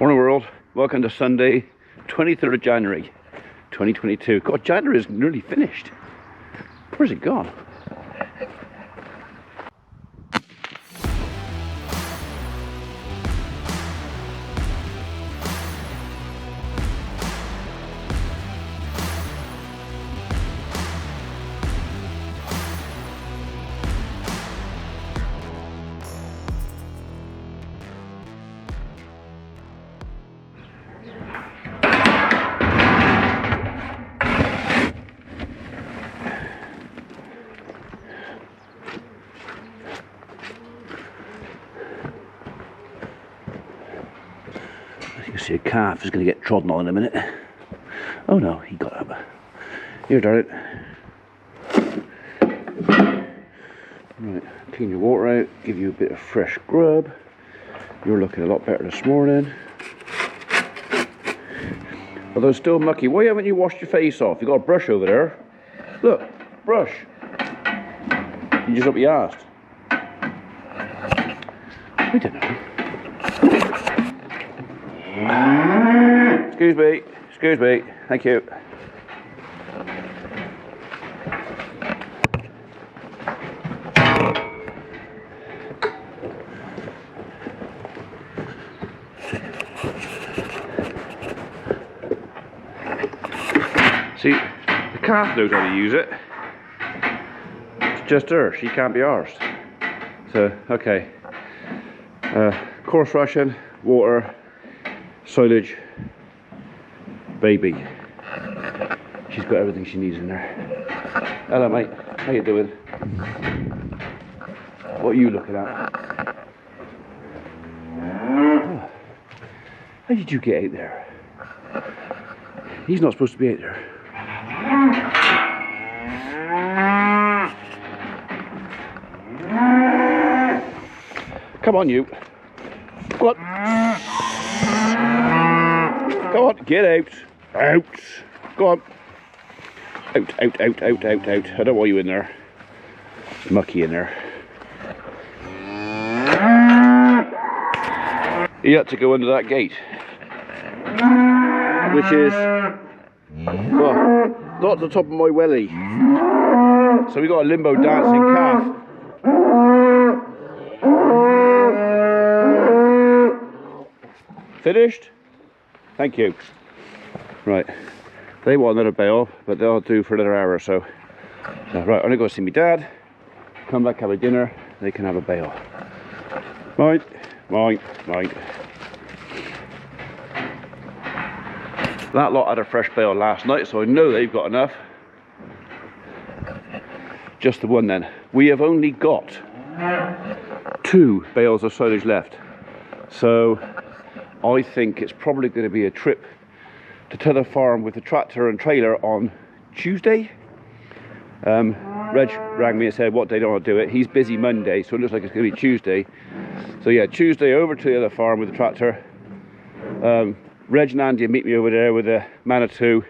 Morning world, welcome to Sunday, 23rd of January 2022. God, January is nearly finished. Where's it gone? You see a calf is going to get trodden on in a minute. Oh no, he got up. Here, darling. Right, clean your water out, give you a bit of fresh grub. You're looking a lot better this morning. Although still mucky. Why haven't you washed your face off? You've got a brush over there. Look, brush. You just up your ass. I don't know. Excuse me, thank you. See, the calf knows how to use it. It's just her, she can't be arsed. So, okay. Coarse ration, water, silage, baby. She's got everything she needs in there. Hello mate, how you doing? What are you looking at? Oh. How did you get out there? He's not supposed to be out there. Come on you. Go on. Go on, get out. Out. Go on. Out. I don't want you in there. It's mucky in there. You had to go under that gate. Which is, well, not the top of my welly. So we got a limbo dancing calf. Finished? Thank you. Right, they want another bail, but they'll do for another hour or so. Right, I'm gonna go see my dad, come back, have a dinner, they can have a bail. Right. That lot had a fresh bail last night, so I know they've got enough. Just the one then. We have only got 2 bales of silage left. So I think it's probably going to be a trip to Tether Farm with the tractor and trailer on Tuesday. Reg rang me and said what day do I want to do it. He's busy Monday, so it looks like it's going to be Tuesday. So yeah, Tuesday over to the other farm with the tractor. Reg and Andy will meet me over there with the Manitou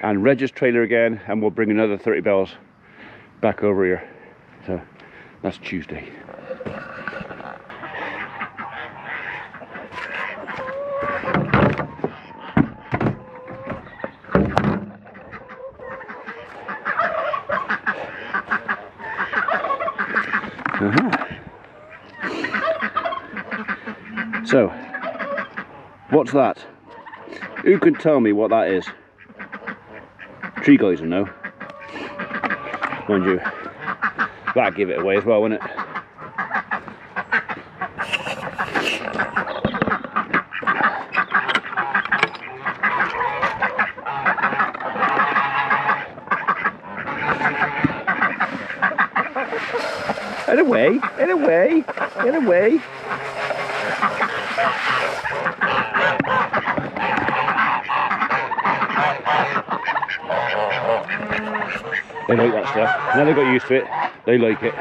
and Reg's trailer again, and we'll bring another 30 bales back over here. So that's Tuesday. So, what's that? Who can tell me what that is? Tree guys will know. Mind you, that'd give it away as well, wouldn't it? Get away, get away, get away. They like that stuff. Now they got used to it, they like it.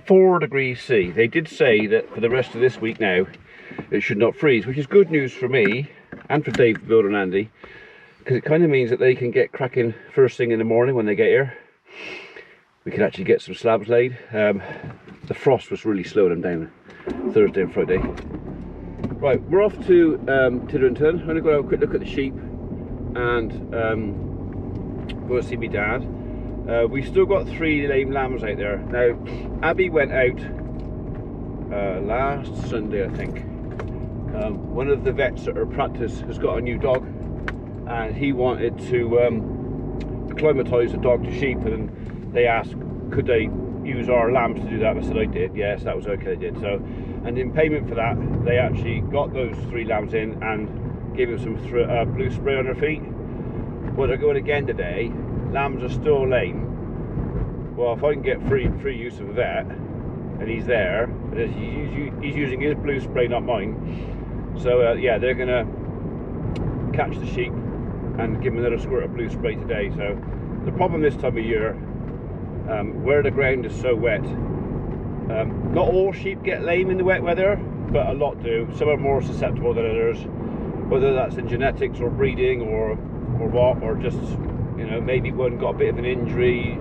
4 degrees C. They did say that for the rest of this week now it should not freeze, which is good news for me and for Dave, Bill and Andy, because it kind of means that they can get cracking first thing in the morning when they get here. we could actually get some slabs laid. The frost was really slowing them down Thursday and Friday. Right, we're off to Tidrington. I'm going to go have a quick look at the sheep and go to see my dad. We've still got 3 lame lambs out there. Now, Abby went out last Sunday, I think. One of the vets at her practice has got a new dog, and he wanted to acclimatise the dog to sheep, and they asked could they use our lambs to do that. I said I did, yes, that was okay, I did. So, and in payment for that, they actually got those 3 lambs in and gave them some blue spray on their feet. Well, they're going again today. Lambs are still lame. Well, if I can get free use of a vet, and he's there, he's using his blue spray, not mine. So yeah, they're gonna catch the sheep and give them another squirt of blue spray today. So the problem this time of year, where the ground is so wet, not all sheep get lame in the wet weather, but a lot do. Some are more susceptible than others, whether that's in genetics or breeding or what, or just, you know, maybe one got a bit of an injury,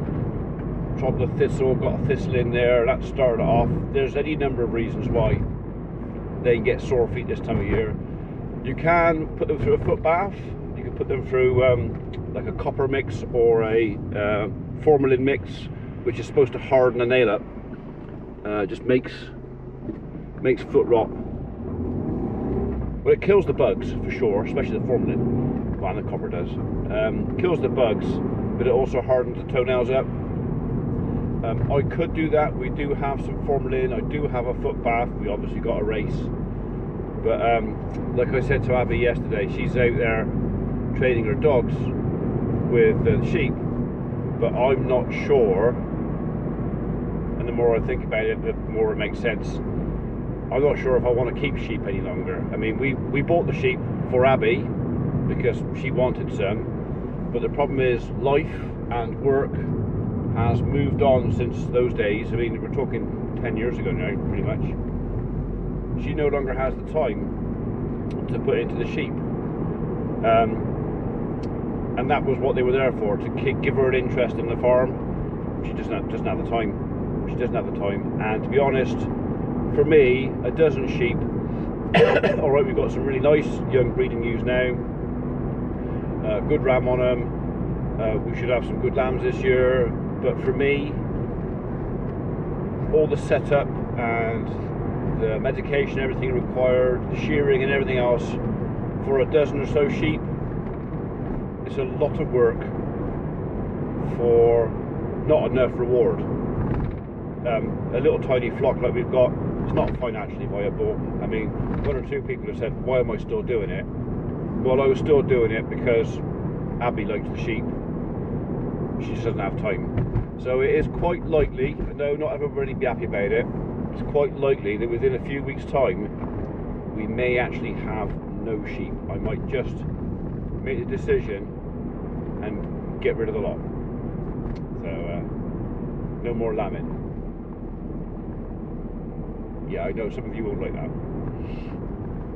trod the thistle, got a thistle in there, that started it off. There's any number of reasons why they get sore feet this time of year. You can put them through a foot bath. You can put them through like a copper mix or a formalin mix, which is supposed to harden the nail up. Just makes foot rot. Well, it kills the bugs for sure, especially the formalin. Well, and the copper does. Kills the bugs, but it also hardens the toenails up. I could do that. We do have some formalin. I do have a foot bath. We obviously got a race, but like I said to Abby yesterday, she's out there training her dogs with the sheep, but I'm not sure, and the more I think about it, the more it makes sense. I'm not sure if I want to keep sheep any longer. I mean, we bought the sheep for Abby because she wanted some, but the problem is life and work has moved on since those days. I mean, we're talking 10 years ago now, pretty much. She no longer has the time to put into the sheep. And that was what they were there for, to give her an interest in the farm. She doesn't have the time. She doesn't have the time. And to be honest, for me, a dozen sheep, alright, we've got some really nice young breeding ewes now, good ram on them, we should have some good lambs this year. But for me, all the setup and the medication, everything required, the shearing and everything else for a dozen or so sheep, it's a lot of work for not enough reward. A little tiny flock like we've got, it's not financially viable. I mean, 1 or 2 people have said, why am I still doing it? Well, I was still doing it because Abby likes the sheep. She just doesn't have time. So it is quite likely, I know not everybody will be happy about it, it's quite likely that within a few weeks' time we may actually have no sheep. I might just make the decision and get rid of the lot. So no more lambing. Yeah, I know some of you won't like that,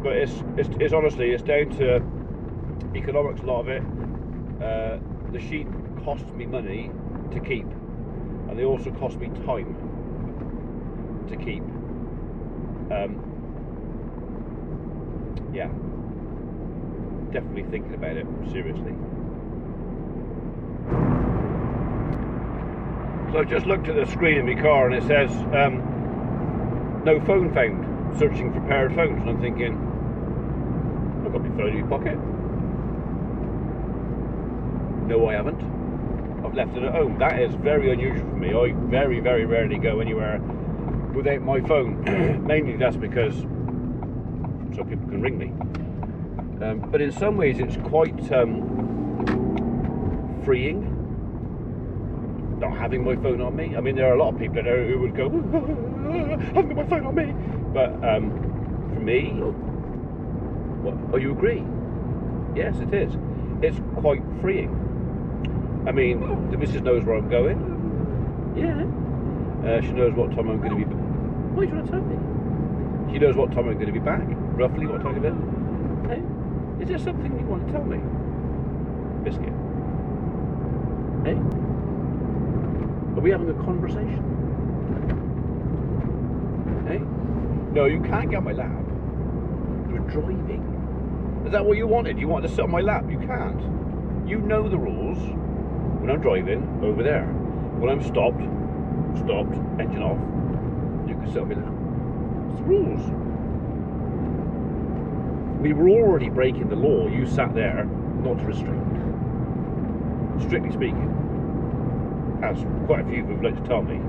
but it's honestly, it's down to economics, a lot of it. The sheep cost me money to keep, and they also cost me time to keep. Yeah, definitely thinking about it seriously. So I've just looked at the screen in my car and it says no phone found, searching for paired phones, and I'm thinking, I've got my phone in my pocket. No, I haven't. I've left it at home. That is very unusual for me. I very, very rarely go anywhere without my phone. Mainly that's because so people can ring me. But in some ways it's quite freeing not having my phone on me. I mean, there are a lot of people there who would go, I haven't got my phone on me. But for me, what? Oh, you agree? Yes, it is. It's quite freeing. I mean, the missus knows where I'm going. Yeah. She knows what time I'm going to be. Why are you trying to tell me? She knows what time I'm going to be back. Roughly what time it is. Hey, is there something you want to tell me? Biscuit. Hey? Are we having a conversation? Hey? No, you can't get on my lap. You're driving. Is that what you wanted? You wanted to sit on my lap? You can't. You know the rules. When I'm driving, over there. When I'm stopped, engine off, you can sit on my lap. It's the rules. We were already breaking the law. You sat there, not restrained. Strictly speaking. As quite a few of you would like to tell me.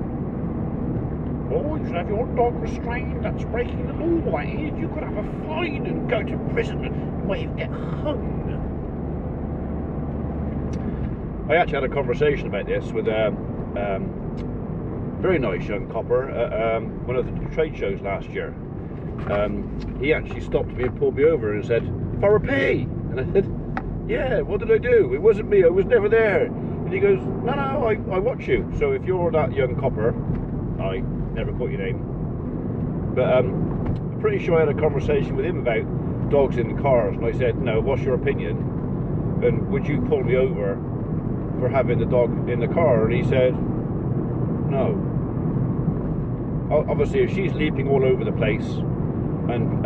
Oh, you should have your dog restrained. That's breaking the law. You could have a fine and go to prison and you get hung. I actually had a conversation about this with a very nice young copper at one of the trade shows last year. He actually stopped me and pulled me over and said, "For a pay." And I said, "Yeah, what did I do? It wasn't me. I was never there." And he goes, no, I watch you. So if you're that young copper, I never caught your name, but I'm pretty sure I had a conversation with him about dogs in the cars, and I said, no, what's your opinion? And would you pull me over for having the dog in the car? And he said, no. Obviously, if she's leaping all over the place and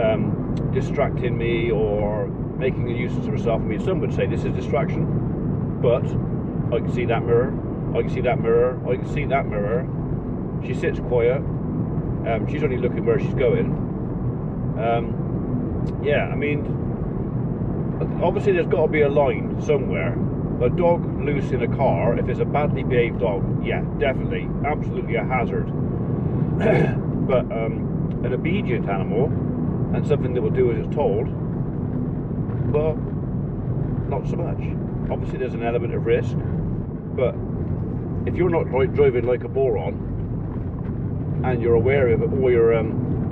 distracting me or making a nuisance of herself, I mean, some would say this is distraction, but I can see that mirror, I can see that mirror, I can see that mirror. She sits quiet, she's only looking where she's going. Yeah, I mean, obviously there's got to be a line somewhere. A dog loose in a car, if it's a badly behaved dog, yeah, definitely, absolutely a hazard. But an obedient animal, and something that will do as it's told, well, not so much. Obviously there's an element of risk, but if you're not driving like a moron and you're aware of it, or you're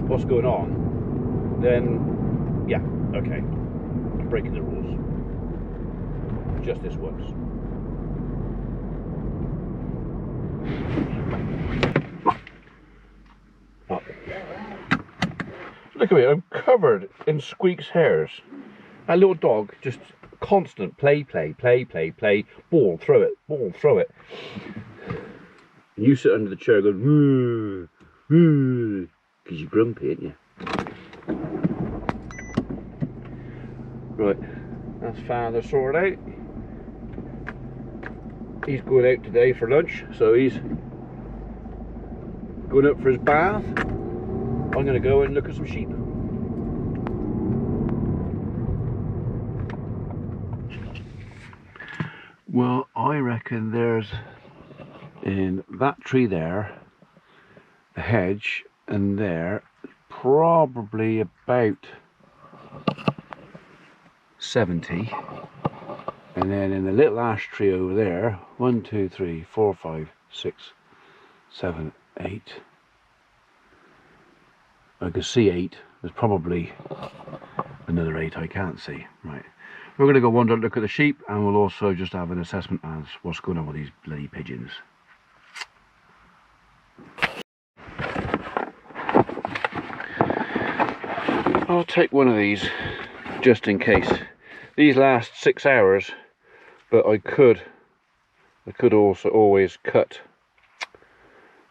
what's going on, then yeah, okay, I'm breaking the rules. Just this once. Oh. Look at me, I'm covered in Squeak's hairs. That little dog just constant play, ball, throw it, and you sit under the chair going, because you're grumpy, ain't you? Right, that's father sorted out. He's going out today for lunch, so he's going up for his bath. I'm going to go and look at some sheep. Well, I reckon there's, in that tree there, the hedge, and there, probably about 70. And then in the little ash tree over there, 1, 2, 3, 4, 5, 6, 7, 8. I can see 8. There's probably another 8 I can't see. Right. We're going to go wander and look at the sheep, and we'll also just have an assessment as what's going on with these bloody pigeons. I'll take one of these just in case. These last 6 hours, but I could also always cut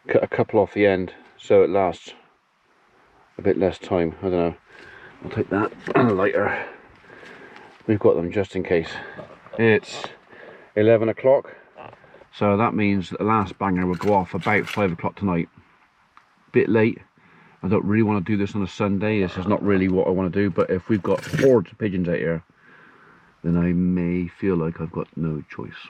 a couple off the end so it lasts a bit less time. I don't know. I'll take that and a lighter. We've got them just in case. It's 11 o'clock, so that means that the last banger will go off about 5 o'clock tonight. Bit late. I don't really want to do this on a Sunday. This is not really what I want to do, but if we've got hordes of pigeons out here, then I may feel like I've got no choice.